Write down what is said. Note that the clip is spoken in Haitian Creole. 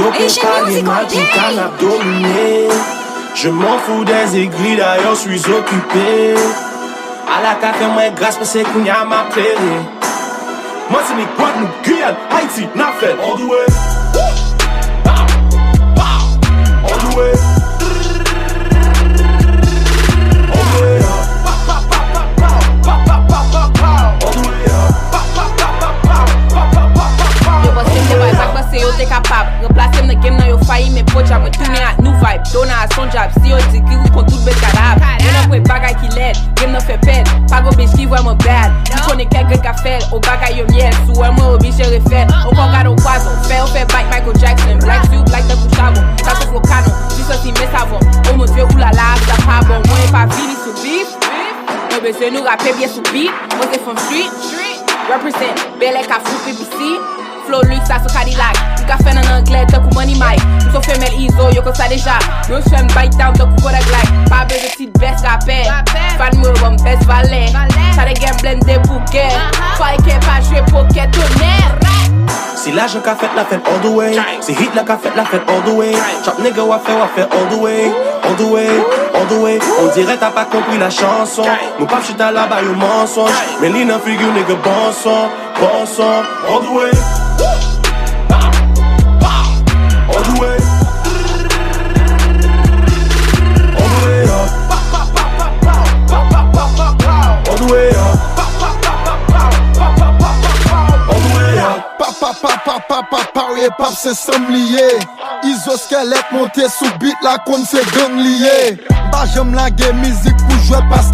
Joker, palier, magic, can abdominé. Je m'en fous des aigris, d'ailleurs, je suis occupé. À la café, moi, grâce pour ces qu'on y a ma plaie. Moi, c'est mes Guadeloupe, Guyane, Haïti, Nafel, all the way. All the way. Yo te kapab, remplace m nan game nan yo fayi men pocha mwen tourne ak nou vibe, dona a son job, si yo di ki ou kon tout bet karab. Yo nan kwe bagay ki led, game nan fe ped, pa go bitch ki vwèman bad. Di konen kek gen ka fel, o bagay yo miel, sou wè mwen obi chere fel. O kon gado kwazo, fe ou fe bite Michael Jackson, black suit, black te kouchavon, sa so flow canon, si soti me savon. O mon dieu oulala, sa pa bon, mwen pa vini sou beef. Mwen beze nou rappe bien sou beat, mwen se from street. Represent, bele ka fou PBC. Flow luxe, ça so Cadillac. Tu ka fè nan anglais, te kou money mic. M so femel iso, yo kon sa deja. Yo fèm bite down, te kou Kodak like. Pa beze tit best rapè. Fan mou bon best valet. Sa de gen blende bouquet. Faye ke pa jwe poket tonnerre. Si l'argent qu'a fait la fête all the way. Si hit la qu'a fait la fête all the way. Chop nigga wa fait all the way. All the way, all the way. On dirait t'as pas compris la chanson. Mon pap chita là-bas yo mensonge. Mais li nan figure nigga bon son. All the way. All the way. All the way up. All the way up. Paré pap c'est sam lié. Iso squelette monté sous beat la comme c'est gang lié. Bah j'aime la game musique pour jouer parce que